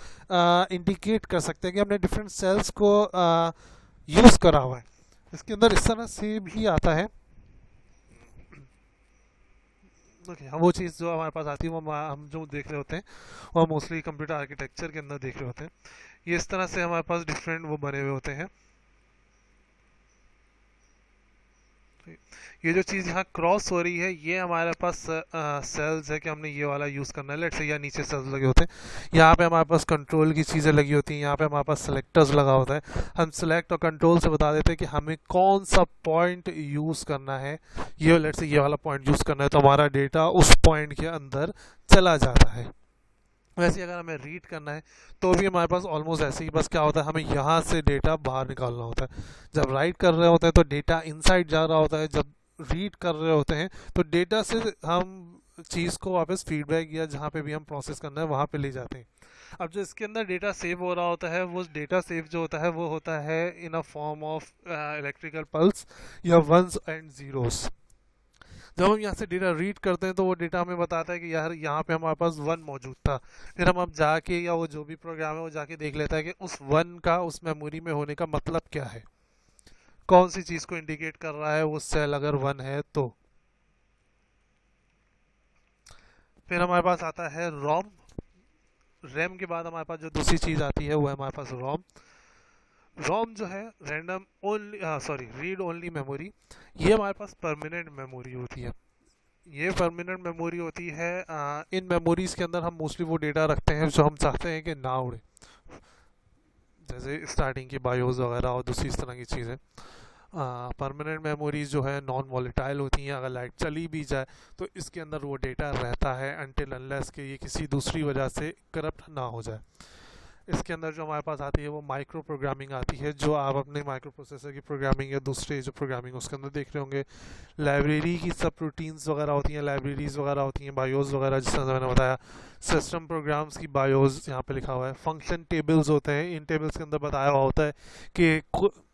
इंडिकेट कर सकते हैं कि हमने डिफरेंट सेल्स को यूज़ करा हुआ है। इसके अंदर इस तरह से भी आता है। हम वो चीज़ जो हमारे पास आती है वो हम जो देख रहे होते हैं वो मोस्टली कंप्यूटर आर्किटेक्चर के अंदर देख रहे होते हैं। ये इस तरह से हमारे पास डिफरेंट वो बने हुए होते हैं। ये जो चीज़ यहाँ क्रॉस हो रही है ये हमारे पास सेल्स है कि हमने ये वाला यूज़ करना है। लेट्स से यहाँ नीचे सेल्स लगे होते हैं, यहाँ पे हमारे पास कंट्रोल की चीज़ें लगी होती हैं, यहाँ पे हमारे पास सेलेक्टर्स लगा होता है। हम सेलेक्ट और कंट्रोल से बता देते हैं कि हमें कौन सा पॉइंट यूज़ करना है। ये लेट्स से ये वाला पॉइंट यूज़ करना है तो हमारा डेटा उस पॉइंट के अंदर चला जाता है। वैसे अगर हमें रीड करना है तो भी हमारे पास ऑलमोस्ट ऐसे ही, बस क्या होता है हमें यहाँ से डेटा बाहर निकालना होता है। जब राइट कर रहे होते हैं तो डेटा इनसाइड जा रहा होता है, जब रीड कर रहे होते हैं तो डेटा से हम चीज़ को वापस फीडबैक या जहाँ पे भी हम प्रोसेस करना है वहाँ पे ले जाते हैं। अब जो इसके अंदर डेटा सेव हो रहा होता है वो डेटा सेव जो होता है वो होता है in a form of electrical pulse या वंस एंड ज़ीरोस। जब हम यहाँ से डेटा रीड करते हैं तो वो डेटा हमें बताता है कि यार यहाँ पे हमारे पास 1 मौजूद था। फिर हम अब जाके या वो जो भी प्रोग्राम है वो जाके देख लेता है कि उस 1 का उस मेमोरी में होने का मतलब क्या है, कौन सी चीज़ को इंडिकेट कर रहा है वो सेल अगर 1 है तो। फिर हमारे पास आता है रोम। रैम के बाद हमारे पास जो दूसरी चीज़ आती है वो है हमारे पास रोम। रोम जो है random only read only memory, ये हमारे पास परमानेंट मेमोरी होती है। ये परमानेंट मेमोरी होती है। इन मेमोरीज के अंदर हम मोस्टली वो डेटा रखते हैं जो हम चाहते हैं कि ना उड़े, जैसे स्टार्टिंग की बायोस वगैरह और दूसरी इस तरह की चीज़ें। परमानेंट मेमोरीज जो है नॉन वॉलेटाइल होती हैं, अगर लाइट चली भी जाए तो इसके अंदर वो डेटा रहता है अनटिल अनलेस कि ये किसी दूसरी वजह से करप्ट ना हो जाए। इसके अंदर जो हमारे पास आती है वो माइक्रो प्रोग्रामिंग आती है, जो आप अपने माइक्रो प्रोसेसर की प्रोग्रामिंग या दूसरे जो प्रोग्रामिंग उसके अंदर देख रहे होंगे। लाइब्रेरी की सब रूटीन्स वगैरह होती हैं, लाइब्रेरीज वगैरह होती हैं, बायोस वगैरह, जिस तरह मैंने बताया सिस्टम प्रोग्राम्स की बायोस यहाँ पे लिखा हुआ है। फंक्शन टेबल्स होते हैं, इन टेबल्स के अंदर बताया हुआ होता है कि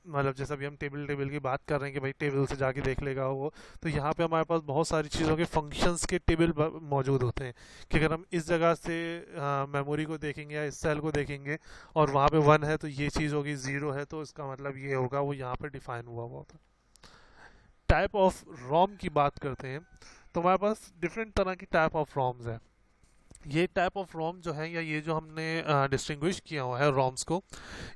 मतलब जैसे अभी हम टेबल की बात कर रहे हैं कि भाई टेबल से जाके देख लेगा वो, तो यहाँ पे हमारे पास बहुत सारी चीज़ों के फंक्शंस के टेबल मौजूद होते हैं कि अगर हम इस जगह से मेमोरी को देखेंगे या इस सेल को देखेंगे और वहाँ पे 1 है तो ये चीज़ होगी, 0 है तो इसका मतलब ये होगा, वो यहाँ पे डिफाइन हुआ होता है। टाइप ऑफ रोम की बात करते हैं तो हमारे पास डिफरेंट तरह की टाइप ऑफ रोम्स है। ये टाइप ऑफ रोम जो है या ये जो हमने डिस्टिंग्विश किया हुआ है रोम्स को,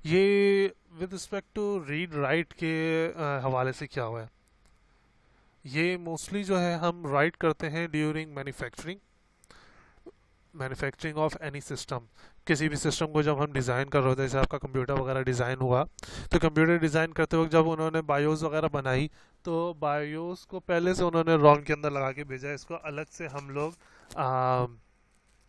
ये with respect to read write के हवाले से किया हुआ है। ये मोस्टली जो है हम राइट करते हैं during manufacturing of any system. किसी भी सिस्टम को जब हम डिज़ाइन कर रहे होते हैं, जैसे आपका कंप्यूटर वगैरह डिज़ाइन हुआ, तो कंप्यूटर डिज़ाइन करते वक्त जब उन्होंने बायोस वगैरह बनाई तो बायोस को पहले से उन्होंने रोम के अंदर लगा के भेजा। इसको अलग से हम लोग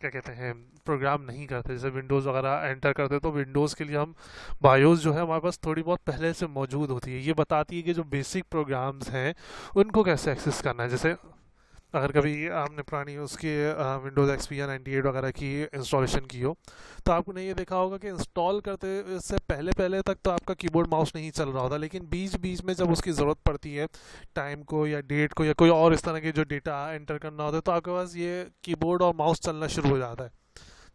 क्या कहते हैं प्रोग्राम नहीं करते। जैसे विंडोज़ वगैरह एंटर करते तो विंडोज़ के लिए हम बायोस जो है हमारे पास थोड़ी बहुत पहले से मौजूद होती है, ये बताती है कि जो बेसिक प्रोग्राम्स हैं उनको कैसे एक्सेस करना है। जैसे अगर कभी आपने पुरानी उसकी विंडोज़ एक्सपी या 98 वगैरह की इंस्टॉलेशन की हो, तो आपने ये देखा होगा कि इंस्टॉल करते से पहले पहले तक तो आपका कीबोर्ड माउस नहीं चल रहा होता, लेकिन बीच बीच में जब उसकी ज़रूरत पड़ती है टाइम को या डेट को या कोई और इस तरह के जो डेटा एंटर करना होता है, तो आपके पास ये कीबोर्ड और माउस चलना शुरू हो जाता है,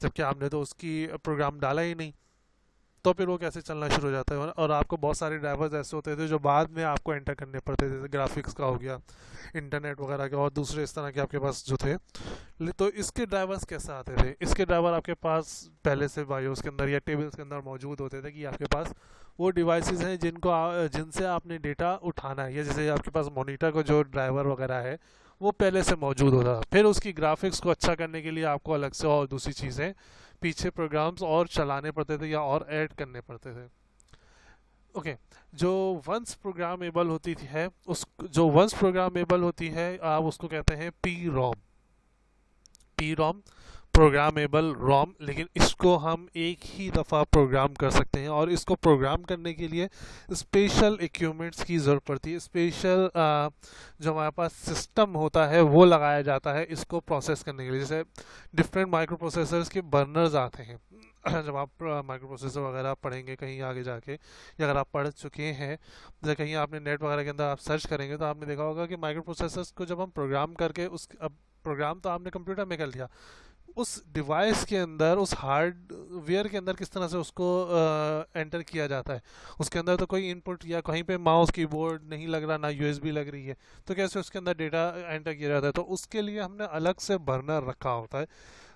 जबकि आपने तो उसकी प्रोग्राम डाला ही नहीं। तो फिर वो कैसे चलना शुरू हो जाता है। और आपको बहुत सारे ड्राइवर्स ऐसे होते थे जो बाद में आपको एंटर करने पड़ते थे, जैसे ग्राफिक्स का हो गया, इंटरनेट वगैरह के, और दूसरे इस तरह के आपके पास जो थे। तो इसके ड्राइवर्स कैसे आते थे? इसके ड्राइवर आपके पास पहले से बायोस के अंदर या टेबल्स के अंदर मौजूद होते थे कि आपके पास वो डिवाइसेस हैं जिनसे आपने डेटा उठाना है, या जैसे आपके पास मॉनिटर का जो ड्राइवर वगैरह है वो पहले से मौजूद होता था। फिर उसकी ग्राफिक्स को अच्छा करने के लिए आपको अलग से और दूसरी चीज़ें, पीछे प्रोग्राम्स और चलाने पड़ते थे या और ऐड करने पड़ते थे। ओके, जो वंस प्रोग्रामेबल होती थी है उस जो वंस प्रोग्रामेबल होती है आप उसको कहते हैं P ROM. P ROM programmable रोम, लेकिन इसको हम एक ही दफ़ा प्रोग्राम कर सकते हैं, और इसको प्रोग्राम करने के लिए स्पेशल इक्विपमेंट्स की ज़रूरत पड़ती है। स्पेशल जो हमारे पास सिस्टम होता है वो लगाया जाता है इसको प्रोसेस करने के लिए। जैसे डिफरेंट माइक्रो प्रोसेसर्स के बर्नर्स आते हैं जब आप माइक्रो प्रोसेसर वगैरह पढ़ेंगे कहीं आगे जाके, या अगर आप पढ़ चुके हैं या कहीं आपने नेट वगैरह के अंदर आप सर्च करेंगे, तो आपने देखा होगा कि माइक्रो प्रोसेसर्स को जब हम प्रोग्राम करके उस अब प्रोग्राम तो आपने कंप्यूटर में कर लिया, उस डिवाइस के अंदर, उस हार्डवेयर के अंदर किस तरह से उसको एंटर किया जाता है। उसके अंदर तो कोई इनपुट या कहीं पे माउस कीबोर्ड नहीं लग रहा, ना यूएसबी लग रही है, तो कैसे उसके अंदर डेटा एंटर किया जाता है? तो उसके लिए हमने अलग से बर्नर रखा होता है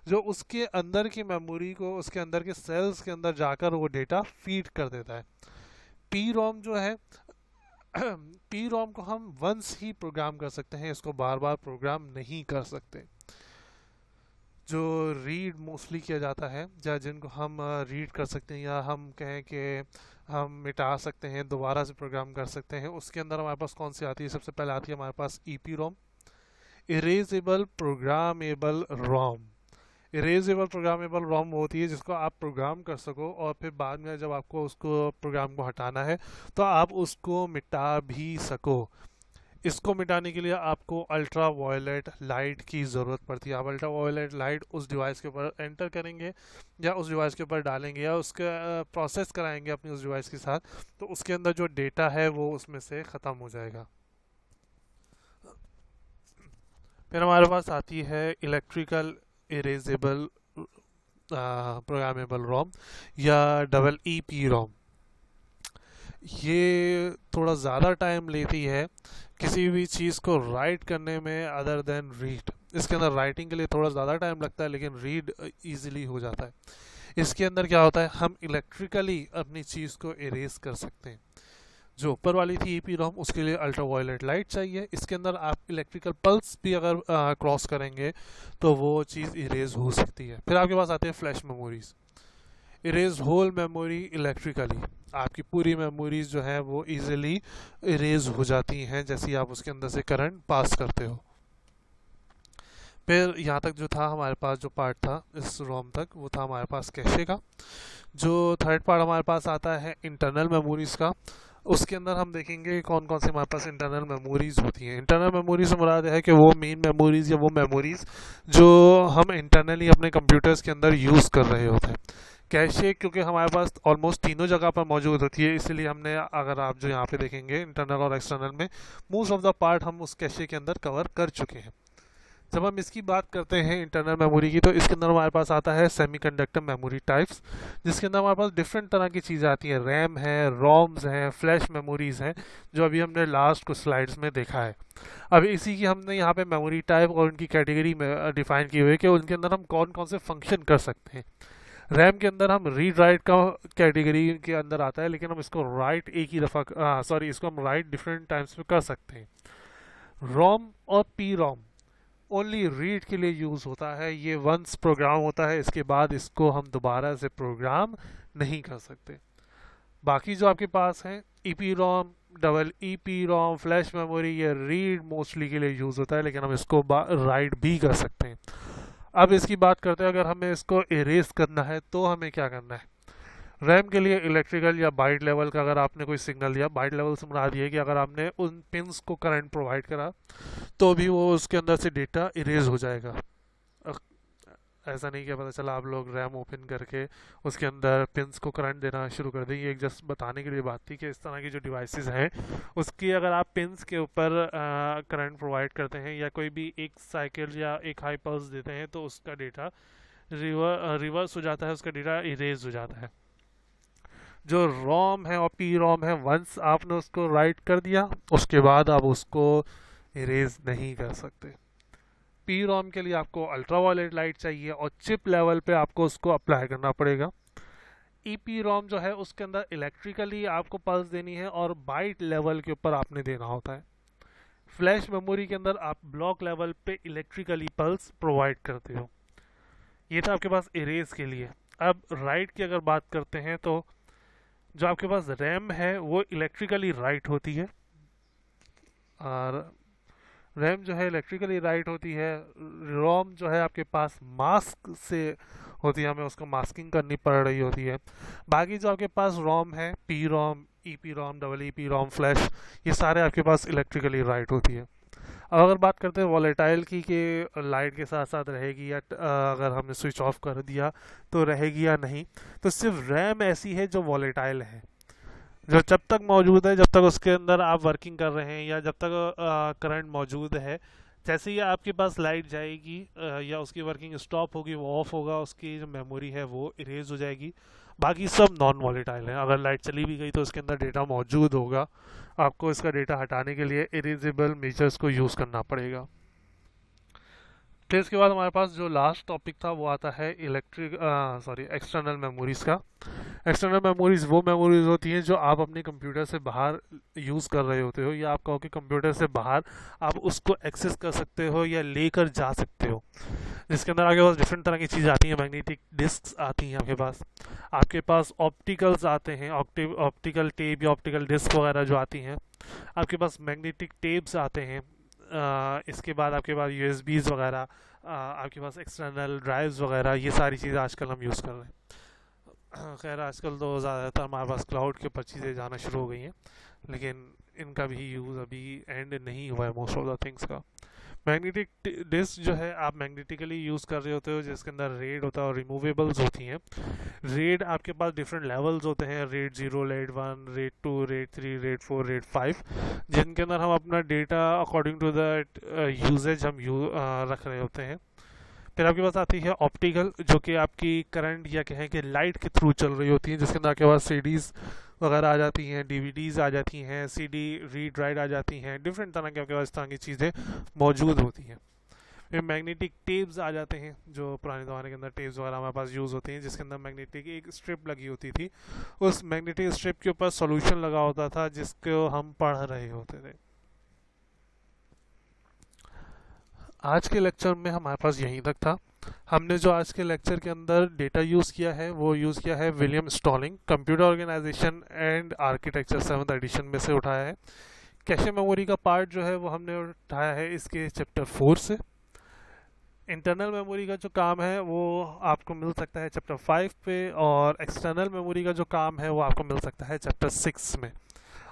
जो उसके अंदर की मेमोरी को, उसके अंदर के सेल्स के अंदर जाकर वो डेटा फीड कर देता है। पी रोम जो है पी रोम को हम वंस ही प्रोग्राम कर सकते हैं, इसको बार बार प्रोग्राम नहीं कर सकते। जो रीड मोस्टली किया जाता है, या जिनको हम रीड कर सकते हैं, या हम कहें कि हम मिटा सकते हैं, दोबारा से प्रोग्राम कर सकते हैं, उसके अंदर हमारे पास कौन सी आती है? सबसे पहले आती है हमारे पास EP ROM, erasable programmable ROM. Erasable programmable ROM होती है जिसको आप प्रोग्राम कर सको, और फिर बाद में जब आपको उसको प्रोग्राम को हटाना है तो आप उसको मिटा भी सको। इसको मिटाने के लिए आपको अल्ट्रा वायलेट लाइट की ज़रूरत पड़ती है। आप अल्ट्रा वायलेट लाइट उस डिवाइस के ऊपर एंटर करेंगे, या उस डिवाइस के ऊपर डालेंगे, या उसका प्रोसेस कराएंगे अपनी उस डिवाइस के साथ, तो उसके अंदर जो डेटा है वो उसमें से ख़त्म हो जाएगा। फिर हमारे पास आती है इलेक्ट्रिकल इरेजेबल प्रोग्रामेबल रोम, या डबल ई पी रोम। ये थोड़ा ज़्यादा टाइम लेती है किसी भी चीज़ को राइट करने में अदर देन रीड। इसके अंदर राइटिंग के लिए थोड़ा ज़्यादा टाइम लगता है, लेकिन रीड इजीली हो जाता है। इसके अंदर क्या होता है, हम इलेक्ट्रिकली अपनी चीज़ को इरेज कर सकते हैं। जो ऊपर वाली थी ईपी रोम, उसके लिए अल्ट्रा वायलेट लाइट चाहिए। इसके अंदर आप इलेक्ट्रिकल पल्स भी अगर क्रॉस करेंगे तो वो चीज़ इरेज हो सकती है। फिर आपके पास आते हैं flash memories. Erase whole memory electrically, आपकी पूरी मेमोरीज जो है वो इजीली इरेज हो जाती हैं जैसे ही आप उसके अंदर से करंट पास करते हो। फिर यहाँ तक जो था हमारे पास, जो पार्ट था इस रोम तक, वो था हमारे पास कैशे का। जो थर्ड पार्ट हमारे पास आता है इंटरनल मेमोरीज का। उसके अंदर हम देखेंगे कौन कौन से हमारे पास इंटरनल मेमोरीज होती हैं। इंटरनल मेमोरीज से मुराद है कि वो मेन मेमोरीज या वो मेमोरीज जो हम इंटरनली अपने कंप्यूटर्स के अंदर यूज़ कर रहे होते हैं। कैशे क्योंकि हमारे पास ऑलमोस्ट तीनों जगह पर मौजूद होती है, इसलिए हमने, अगर आप जो यहाँ पे देखेंगे इंटरनल और एक्सटर्नल में, मोस्ट ऑफ द पार्ट हम उस कैशे के अंदर कवर कर चुके हैं। जब हम इसकी बात करते हैं इंटरनल मेमोरी की, तो इसके अंदर हमारे पास आता है सेमीकंडक्टर मेमोरी टाइप्स, जिसके अंदर हमारे पास डिफरेंट तरह की चीज़ें आती हैं। रैम है, रोम्स हैं, फ्लैश मेमोरीज हैं, जो अभी हमने लास्ट कुछ स्लाइड्स में देखा है। अब इसी की हमने यहाँ पे मेमोरी टाइप और उनकी कैटेगरी में डिफाइन की हुई है कि उनके अंदर हम कौन कौन से फंक्शन कर सकते हैं। रैम के अंदर हम रीड राइट का कैटेगरी के अंदर आता है, लेकिन हम इसको राइट एक ही दफ़ा, सॉरी, इसको हम राइट डिफरेंट टाइम्स में कर सकते हैं। रोम और पी रोम ओनली रीड के लिए यूज़ होता है, ये वंस प्रोग्राम होता है, इसके बाद इसको हम दोबारा से प्रोग्राम नहीं कर सकते। बाकी जो आपके पास हैं ईपी रोम, डबल ईपी रोम, फ्लैश मेमोरी, ये रीड मोस्टली के लिए यूज़ होता है, लेकिन हम इसको राइट भी कर सकते हैं। अब इसकी बात करते हैं, अगर हमें इसको इरेज करना है तो हमें क्या करना है। रैम के लिए इलेक्ट्रिकल या बाइट लेवल का अगर आपने कोई सिग्नल दिया, बाइट लेवल से मुराद ये है कि अगर आपने उन पिंस को करंट प्रोवाइड करा तो भी वो उसके अंदर से डेटा इरेज हो जाएगा। ऐसा नहीं कि पता चला आप लोग रैम ओपन करके उसके अंदर पिंस को करंट देना शुरू कर दें। ये एक जस्ट बताने के लिए बात थी कि इस तरह की जो डिवाइसेस हैं उसकी अगर आप पिंस के ऊपर करंट प्रोवाइड करते हैं या कोई भी एक साइकिल या एक हाई पल्स देते हैं तो उसका डेटा रिवर्स हो जाता है, उसका डेटा इरेज हो जाता है। जो रोम है और पी रोम है, वंस आपने उसको राइट कर दिया उसके बाद आप उसको इरेज नहीं कर सकते। पी रोम के लिए आपको अल्ट्रा वायलेट लाइट चाहिए और चिप लेवल पे आपको उसको अप्लाई करना पड़ेगा। ई पी रोम जो है उसके अंदर इलेक्ट्रिकली आपको पल्स देनी है और बाइट लेवल के ऊपर आपने देना होता है। फ्लैश मेमोरी के अंदर आप ब्लॉक लेवल पे इलेक्ट्रिकली पल्स प्रोवाइड करते हो। ये था आपके पास इरेज के लिए। अब राइट की अगर बात करते हैं तो जो आपके पास रैम है वो इलेक्ट्रिकली राइट होती है, और रैम जो है इलेक्ट्रिकली राइट होती है। रोम जो है आपके पास मास्क से होती है, हमें उसको मास्किंग करनी पड़ रही होती है। बाकी जो आपके पास रोम है, P ROM, E P ROM, double E P ROM, flash, ये सारे आपके पास इलेक्ट्रिकली राइट होती है। अब अगर बात करते हैं वॉलेटाइल की कि लाइट के साथ साथ रहेगी या अगर हमने स्विच ऑफ कर दिया तो रहेगी या नहीं, तो सिर्फ रैम ऐसी है जो वॉलेटाइल है, जो जब तक मौजूद है, जब तक उसके अंदर आप वर्किंग कर रहे हैं या जब तक करंट मौजूद है, जैसे ही आपके पास लाइट जाएगी या उसकी वर्किंग स्टॉप होगी, वो ऑफ होगा, उसकी जो मेमोरी है वो इरेज हो जाएगी। बाकी सब नॉन वॉलेटाइल है। अगर लाइट चली भी गई तो उसके अंदर डेटा मौजूद होगा, आपको इसका डेटा हटाने के लिए इरेजेबल मेजर्स को यूज़ करना पड़ेगा। फिर इसके बाद हमारे पास जो लास्ट टॉपिक था वो आता है एक्सटर्नल मेमोरीज का। एक्सटर्नल मेमोरीज वो मेमोरीज होती हैं जो आप अपने कंप्यूटर से बाहर यूज़ कर रहे होते हो, या आप कहो कि कंप्यूटर से बाहर आप उसको एक्सेस कर सकते हो या लेकर जा सकते हो, जिसके अंदर आपके पास डिफरेंट तरह की चीज़ आती हैं। मैग्नेटिक डिस्क आती हैं आपके पास ऑप्टिकल्स आते हैं, ऑप्टिकल टेप या ऑप्टिकल डिस्क वगैरह जो आती हैं, आपके पास मैग्नेटिक टेप्स आते हैं। इसके बाद आपके पास यूएसबीज वगैरह, आपके पास एक्सटर्नल ड्राइव्स वगैरह, ये सारी चीज़ें आजकल हम यूज़ कर रहे हैं। खैर आजकल तो ज़्यादातर हमारे पास क्लाउड के ऊपर चीज़ें जाना शुरू हो गई हैं, लेकिन इनका भी यूज़ अभी एंड नहीं हुआ है मोस्ट ऑफ द थिंग्स का। मैग्नेटिक डिस्क जो है आप मैग्नेटिकली यूज़ कर रहे होते हो, जिसके अंदर रेड होता है और रिमूवेबल्स होती हैं। रेड आपके पास डिफरेंट लेवल्स होते हैं, RAID 0, RAID 1, RAID 2, RAID 3, RAID 4, RAID 5, जिनके अंदर हम अपना data according to the usage हम रख रहे होते हैं। फिर आपके पास आती है ऑप्टिकल, जो कि आपकी करंट या कहें कि लाइट के थ्रू चल रही होती है, जिसके अंदर आपके पास सीडीज़ वगैरह आ जाती हैं, डीवीडीज़ आ जाती हैं, सीडी रीड राइट आ जाती हैं, डिफरेंट तरह के आपके पास इस तरह की चीज़ें मौजूद होती हैं। फिर मैग्नेटिक टेप्स आ जाते हैं, जो पुराने ज़माने के अंदर टेप्स वगैरह हमारे पास यूज़ होती हैं, जिसके अंदर मैग्नेटिक एक स्ट्रिप लगी होती थी, उस मैग्नेटिक स्ट्रिप के ऊपर सॉल्यूशन लगा होता था जिसको हम पढ़ रहे होते थे। आज के लेक्चर में हमारे पास यहीं तक था। हमने जो आज के लेक्चर के अंदर डेटा यूज़ किया है वो यूज़ किया है William Stalling computer organisation and architecture 7th edition में से उठाया है। कैशे मेमोरी का पार्ट जो है वो हमने उठाया है इसके चैप्टर 4 से। इंटरनल मेमोरी का जो काम है वो आपको मिल सकता है चैप्टर 5 पे, और एक्सटर्नल मेमोरी का जो काम है वो आपको मिल सकता है चैप्टर 6 में।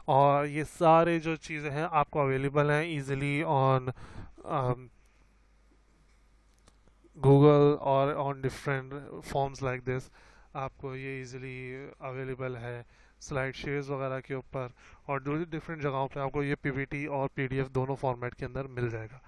और ये सारे जो चीज़ें हैं आपको अवेलेबल हैं ईजिली ऑन गूगल और on different forms like this. आपको ये इजीली अवेलेबल है स्लाइड शेयर्स वगैरह के ऊपर, और डिफरेंट जगहों पे आपको ये पीपीटी और पीडीएफ दोनों फॉर्मेट के अंदर मिल जाएगा।